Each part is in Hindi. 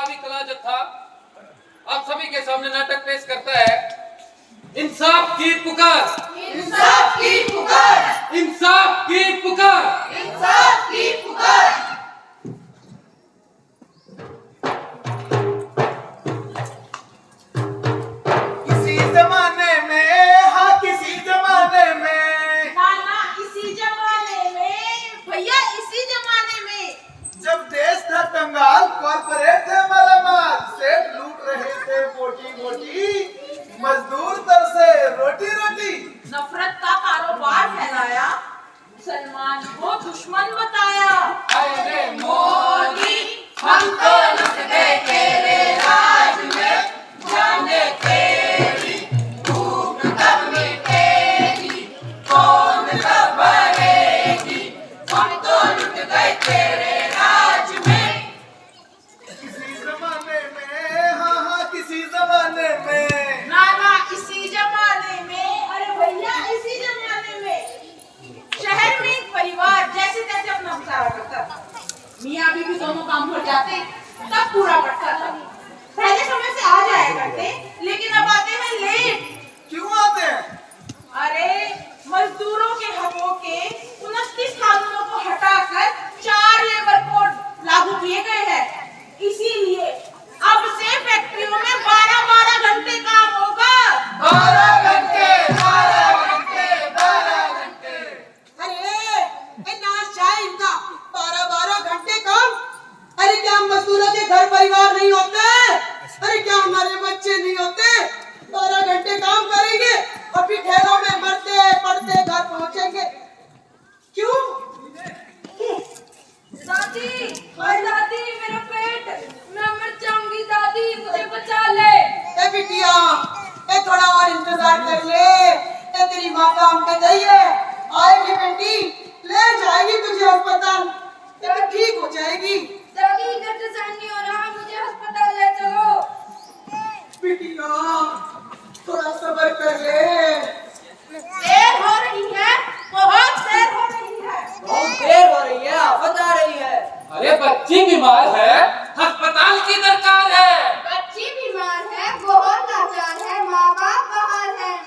कावी कला जत्था आप सभी के सामने नाटक पेश करता है। इंसाफ की पुकार, इंसाफ की पुकार, इंसाफ की पुकार, इंसाफ की पुकार। किसी जमाने में, हाँ किसी जमाने में, नाना इसी जमाने में, भैया इसी जमाने में, जब देश था कंगाल, कॉर्पोरेट थे मालामाल, सेठ लूट रहे थे मोटी मोटी, मजदूर तरसे रोटी रोटी। नफरत का कारोबार फैलाया, मुसलमान को दुश्मन बताया। अरे मोदी हम तो लुट गए तेरे राज में, जाने तेरी भूख कब मिटेगी, कौन कब भरेगी, हम तो लुट गए तेरे राज में। किसी जमाने में, हाँ हाँ किसी जमाने में, नाना इसी जमाने में, अरे भैया इसी जमाने में, शहर में एक परिवार जैसे तैसे अपना गुजारा करता था। मियाँ बीवी दोनों काम भर जाते तब पूरा पड़ता था। पहले समय से आ जाया करते, लेकिन अब आते हैं लेट। क्यों आते हैं? अरे मजदूरों के हकों के 29 कानूनों को हटाकर 4 लेबर कोड लागू किए गए हैं। इसीलिए अब से फैक्ट्रियों में 12-12 घंटे काम होगा। 12 घंटे, 12 घंटे, 12 घंटे। अरे नाश जाए इनका 12-12 घंटे काम। अरे क्या मजदूरों के घर परिवार नहीं होते? अरे क्या हमारे बच्चे नहीं होते? 12 घंटे काम करेंगे और फिर ठेलों में मरते पड़ते घर पहुंचेंगे। क्यों? दादी, ओए दादी, मेरा पेट, मैं मर जाऊंगी दादी, मुझे बचा ले। ए बिटिया, ए थोड़ा और इंतजार कर ले। ए तेरी माँ काम पे गई है, आएगी बेटी, ले जाएगी तुझे अस्पताल, ये ठीक हो जाएगी। दादी, इधर से सहन नहीं हो रहा, मुझे अस्पताल ले चलो। बिटिया, थोड़ा सब्र कर ले। देर हो रही है, बहुत देर हो रही है। बहुत देर हो रही है, आफत आ रही है। अरे बच्ची बीमार है, अस्पताल की दरकार है। बच्ची बीमार है, बहुत लाचार है, माँ बाप बाहर हैं।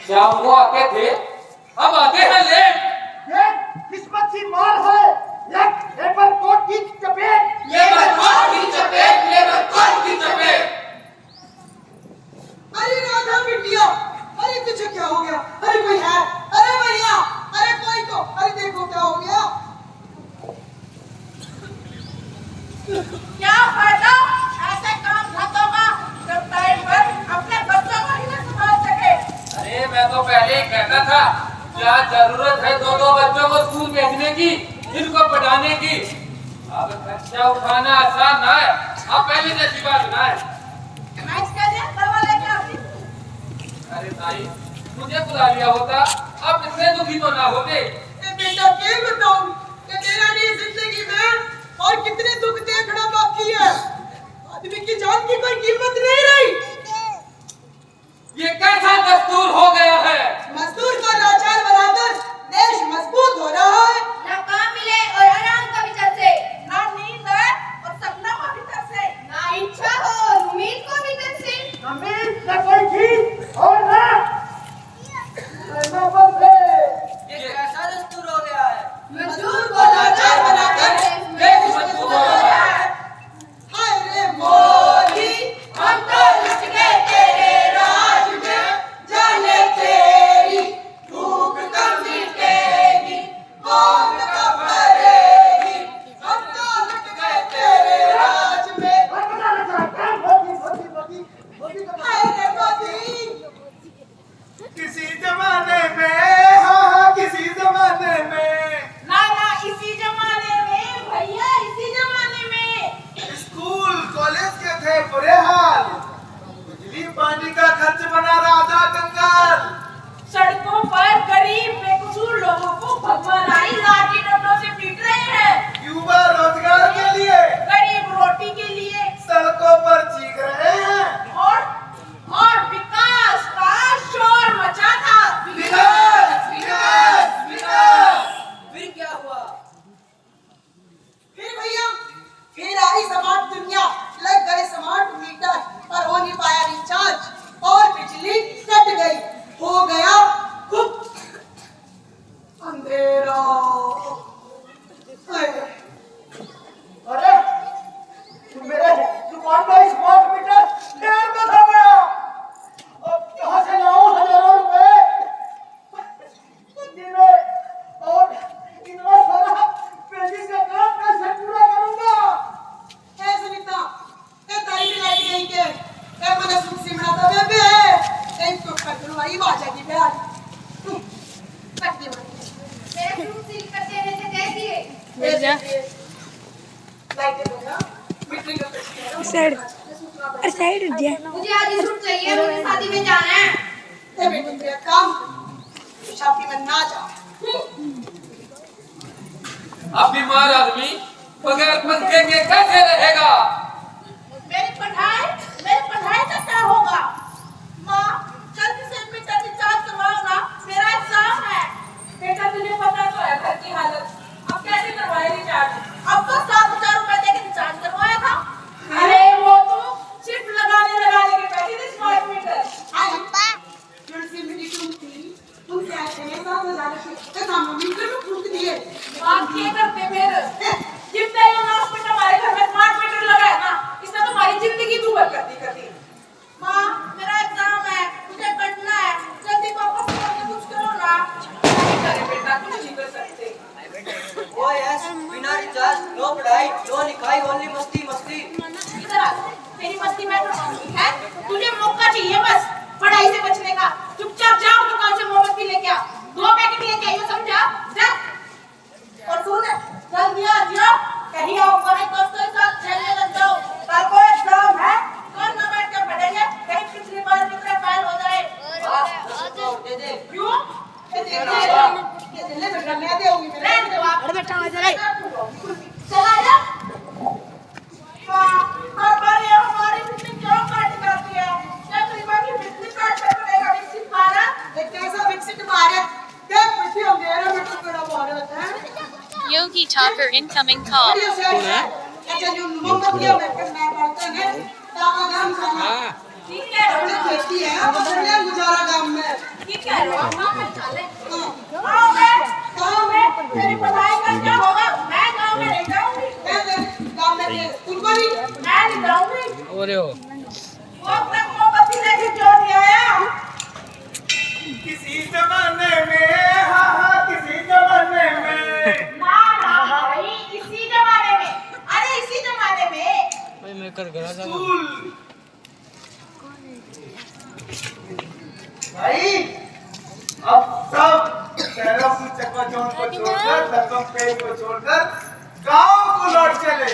शाम को आते थे, अब आते हैं लेट। ये किस्मत की मार है, लेबर कोट की चपेट, लेबर कोड की चपेट, लेबर कोड की चपेट। अरे राधा बिटिया, अरे तुझे क्या हो गया? अरे कोई है? अरे भैया, अरे कोई तो, अरे देखो क्या हो गया? क्या फायदा ऐसे काम धंधों का जब टाइम पर अपने बच्चों को ही न संभाल सके। अरे मैं तो पहले ही कहता था, क्या जरूरत है 2-2 बच्चों को स्कूल भेजने की, इनको पढ़ाने की। अब खर्चा उठाना आसान ना है, अब पहले जैसी बात ना है। मैं इसके लिए दवा लेके आती हूँ। अरे भाई, मुझे बुला लिया होता, अब इतने दुखी तो ना होते। ए बेटा, क्या बताऊं कि तेरा लिए जिंदगी में और कितने दुख देखना बाकी है। आदमी की जान की कोई कीमत नहीं रही। ये कैसा दस्तूर हो गया है? मजदूर को लाचार बनाकर देश मजबूत हो रहा है। ना काम मिले और आराम का भी तरसे, ना नींद है और सपना को भीतर से, ना इच्छा हो और उम्मीद को भी तरसे। अमीर न कोई चीज और ना बस है। ये कैसा दस्तूर हो गया है? मजदूर को लाचार जा लाइटें दो ना, मिट्टी का पेड़ है ना। साइड अरे साइड हट जा मुझे आज सूट चाहिए, मुझे शादी में जाना है। ए बेटी मेरा काम शादी में ना जा। अब बीमार आदमी बगैर पंखे के कैसे रहेगा? मेरी पढ़ाई का क्या होगा? माँ, जल्दी से मीटर रिचार्ज करवाओ ना, मेरा एग्जाम है। बेटा तुझे पता तो है घर की हालत, अब कैसे करवाए रिचार्ज? अब तो 7,000 रुपए देके रिचार्ज करवाया था। अरे वो तो सिर्फ लगाने के पैसे थे स्मार्ट मीटर। तुलसी मेरी टूटी तुम क्या है ना बजाने से काम मीटर में फूक दिए। आप क्या करते फिर? जितने लोग हमारे घर में स्मार्ट मीटर लगाया ना, इसने तो हमारी जिंदगी दुभर कर दी। माँ, मेरा एग्जाम है, मुझे पढ़ना है, जल्दी पापा से कुछ करो ना। नहीं करे बेटा, कुछ नहीं कर सकते। ओ यस, बिना रिचार्ज नो पढ़ाई नो लिखाई ओनली मस्ती मस्ती। इधर आ, तेरी मस्ती मैं करवाऊंगी है? तुझे मौका चाहिए बस पढ़ाई से बचने का। चुपचाप जाओ दुकान से मोमबत्ती लेके आ, 2 पैकेट लेके आइयो, समझा? जा। और सुन, जल्दी आ जाओ, कहीं आओ बड़े दोस्तों के साथ खेलने लग जाओ। कल को एग्जाम है, कौन ना बैठ के पढ़ेंगे, कहीं पिछली बार की तरह फेल हो जाए। दे दे। क्यों? ये ले बेटा मैं देऊंगी मेरे। रहने दो आप। अरे बेटा इधर आई चला जा। हाँ, हर बार ये हमारी बिजली क्यों काट करती है? क्या गरीबा की बिजली काट कर पड़ेगा विकसित भारत? ये कैसा विकसित भारत? देख बेटी हम मेरा बेटा बड़ा भारत है। Yogi Talker incoming call. बढ़िया से अच्छा जो मोमबत्तियां लेकर मैं पढ़ता है ताका गांव खाना ठीक कह रहे अपने हो। खेती है अब बढ़िया गुजारा गांव में। ठीक कह रहे हो। हाँ, मैं चले। हाँ गाँव में मेरी पढ़ाई का क्या होगा? मैं गाँव में नहीं जाऊंगी। गांव में स्कूल बनी मैं नहीं जाऊंगी। वो अपना मोमबत्ती लेके क्यों नहीं आया? किसी जमाने में हाँ किसी जमाने में ना भाई, इसी जमाने में। अरे इसी जमाने में। स्कूल भाई अब सब शहरों की चकवाचौंध को छोड़कर लखनऊ को छोड़कर गांव को लौट चले।